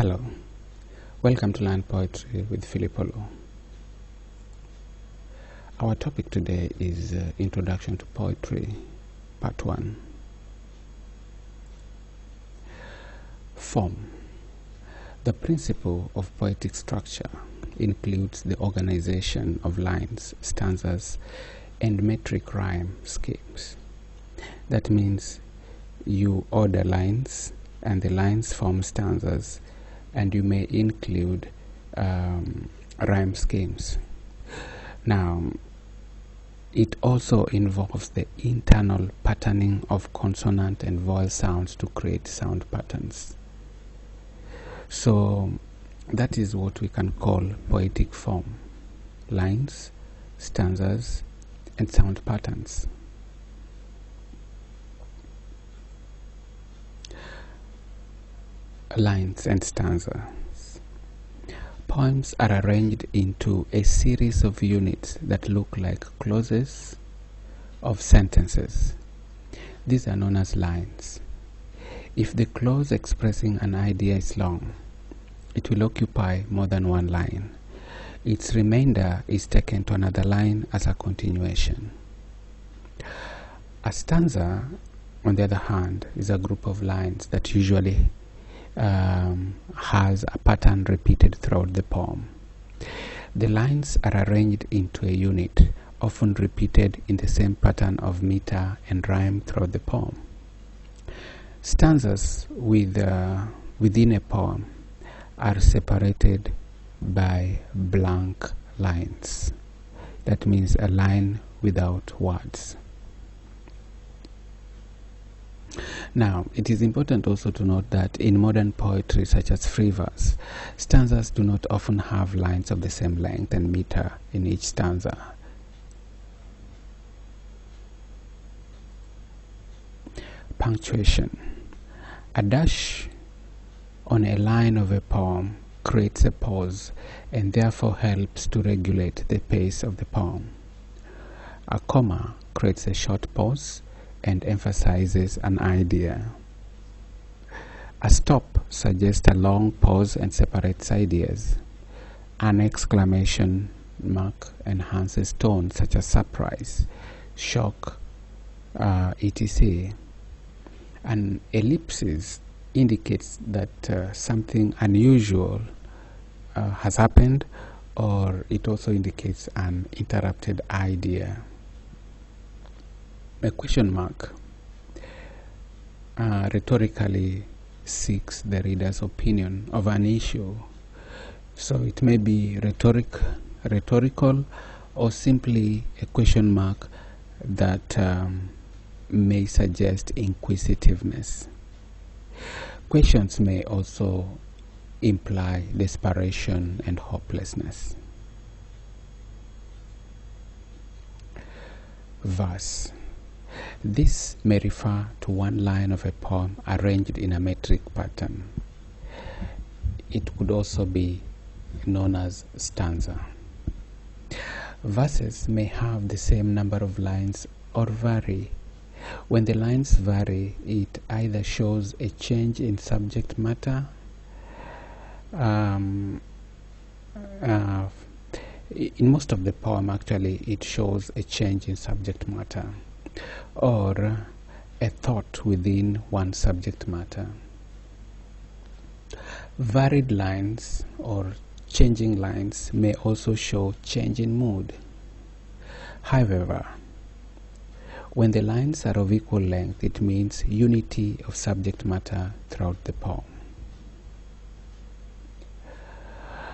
Hello, welcome to Learn Poetry with Filipolo. Our topic today is Introduction to Poetry, Part 1. Form. The principle of poetic structure includes the organization of lines, stanzas, and metric rhyme schemes. That means you order lines, and the lines form stanzas, and you may include rhyme schemes. Now, it also involves the internal patterning of consonant and vowel sounds to create sound patterns. So that is what we can call poetic form: lines, stanzas, and sound patterns. Lines and stanzas. Poems are arranged into a series of units that look like clauses of sentences. These are known as lines. If the clause expressing an idea is long, it will occupy more than one line. Its remainder is taken to another line as a continuation. A stanza, on the other hand, is a group of lines that usually has a pattern repeated throughout the poem. The lines are arranged into a unit, often repeated in the same pattern of meter and rhyme throughout the poem. Stanzas within a poem are separated by blank lines. That means a line without words. Now, it is important also to note that in modern poetry, such as free verse, stanzas do not often have lines of the same length and meter in each stanza. Punctuation. A dash on a line of a poem creates a pause and therefore helps to regulate the pace of the poem. A comma creates a short pause and emphasizes an idea. A stop suggests a long pause and separates ideas. An exclamation mark enhances tone such as surprise, shock, etc. An ellipsis indicates that something unusual has happened, or it also indicates an interrupted idea. A question mark rhetorically seeks the reader's opinion of an issue. So it may be rhetorical, or simply a question mark that may suggest inquisitiveness. Questions may also imply desperation and hopelessness. Verse. This may refer to one line of a poem arranged in a metric pattern. It could also be known as stanza. Verses may have the same number of lines or vary. When the lines vary, it either shows a change in subject matter, in most of the poem actually it shows a change in subject matter, or a thought within one subject matter. Varied lines or changing lines may also show change in mood. However, when the lines are of equal length, it means unity of subject matter throughout the poem.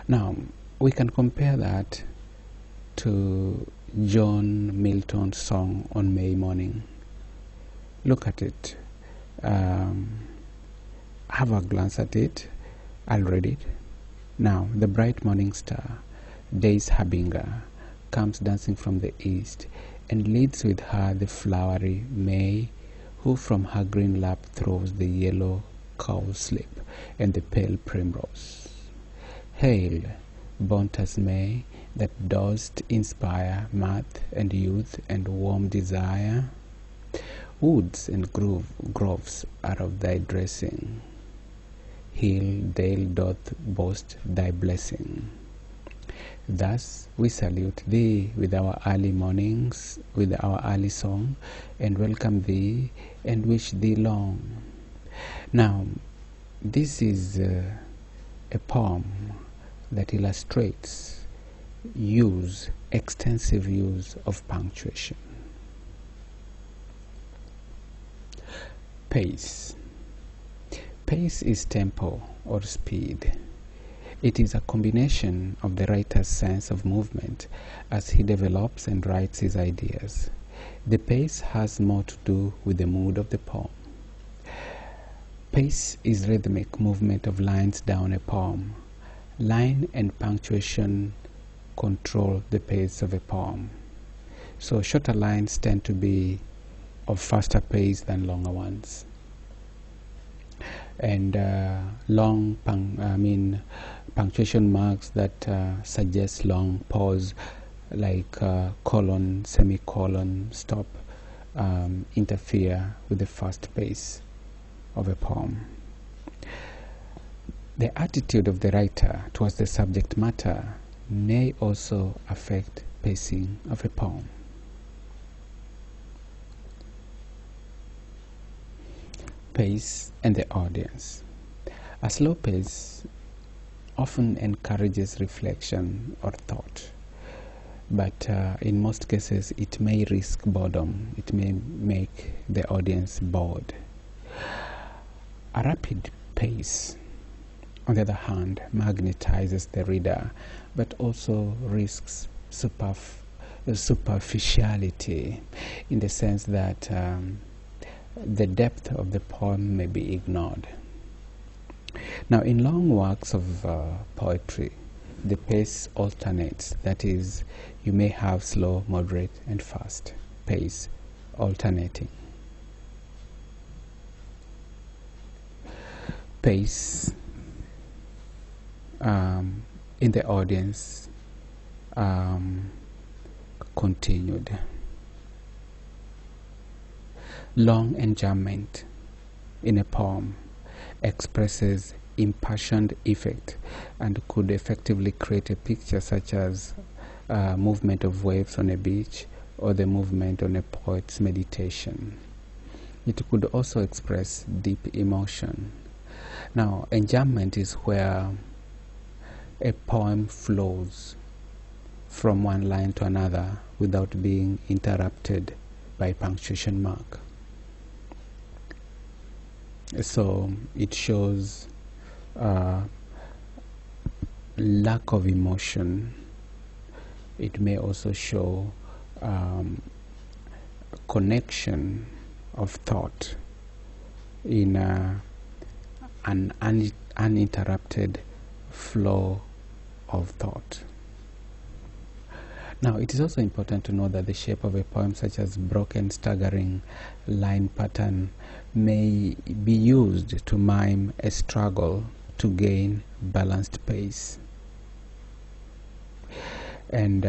Now, we can compare that to John Milton's song on May Morning. Look at it. Have a glance at it. I'll read it. Now, the bright morning star, day's harbinger, comes dancing from the east, and leads with her the flowery May, who from her green lap throws the yellow cowslip and the pale primrose. Hail, bounteous May, that dost inspire mirth and youth and warm desire. Woods and groves are of thy dressing. hill dale doth boast thy blessing. Thus we salute thee with our early mornings, with our early song, and welcome thee and wish thee long. Now, this is a poem that illustrates extensive use of punctuation. Pace. Pace is tempo or speed. It is a combination of the writer's sense of movement as he develops and writes his ideas. The pace has more to do with the mood of the poem. Pace is rhythmic movement of lines down a poem. Line and punctuation control the pace of a poem. So shorter lines tend to be of faster pace than longer ones. And punctuation marks that suggest long pause, like colon, semicolon, stop, interfere with the fast pace of a poem. The attitude of the writer towards the subject matter may also affect pacing of a poem. Pace and the audience. A slow pace often encourages reflection or thought, but in most cases it may risk boredom. It may make the audience bored. A rapid pace, on the other hand, magnetizes the reader, but also risks superficiality, in the sense that the depth of the poem may be ignored. Now, in long works of poetry, the pace alternates. That is, you may have slow, moderate, and fast pace alternating. Pace in the audience continued. Long enjambment in a poem expresses impassioned effect and could effectively create a picture such as movement of waves on a beach or the movement on a poet's meditation. It could also express deep emotion. Now, enjambment is where a poem flows from one line to another without being interrupted by punctuation mark. So it shows lack of emotion. It may also show connection of thought in an uninterrupted flow of thought. Now, it is also important to know that the shape of a poem, such as broken, staggering line pattern, may be used to mime a struggle to gain balanced pace. And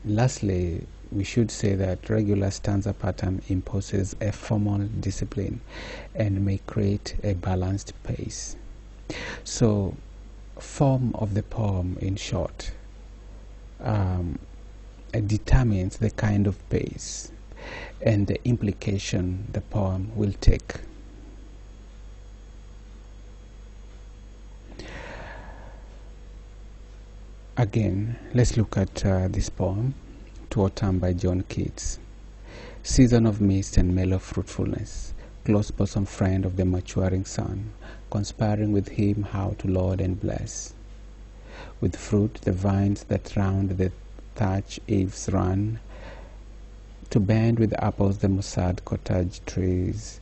lastly, we should say that regular stanza pattern imposes a formal discipline and may create a balanced pace. So, form of the poem, in short, determines the kind of pace and the implication the poem will take. Again, let's look at this poem, To Autumn by John Keats. Season of mist and mellow fruitfulness, close bosom friend of the maturing sun, conspiring with him how to laud and bless. With fruit the vines that round the thatch eaves run, to bend with apples the moussad cottage trees,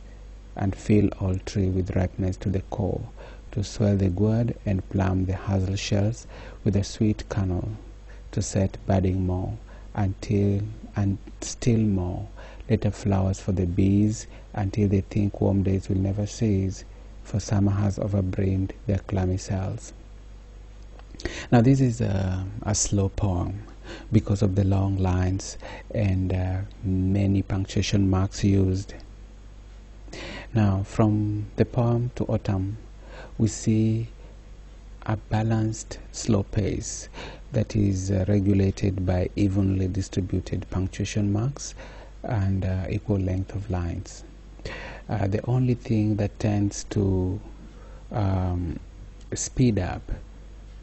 and fill all tree with ripeness to the core, to swell the gourd and plumb the hazel shells with a sweet kernel, to set budding more, until and still more, later flowers for the bees, until they think warm days will never cease, for summer has overbrimmed their clammy cells. Now, this is a slow poem because of the long lines and many punctuation marks used. Now, from the poem To Autumn, we see a balanced slow pace that is regulated by evenly distributed punctuation marks and equal length of lines. The only thing that tends to speed up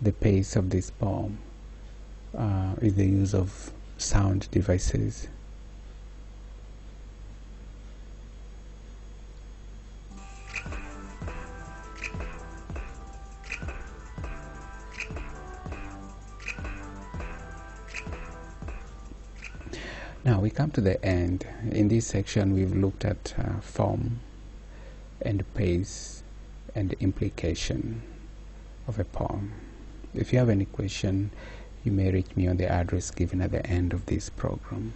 the pace of this poem is the use of sound devices. Now we come to the end. In this section we've looked at form and pace and implication of a poem. If you have any question, you may reach me on the address given at the end of this program.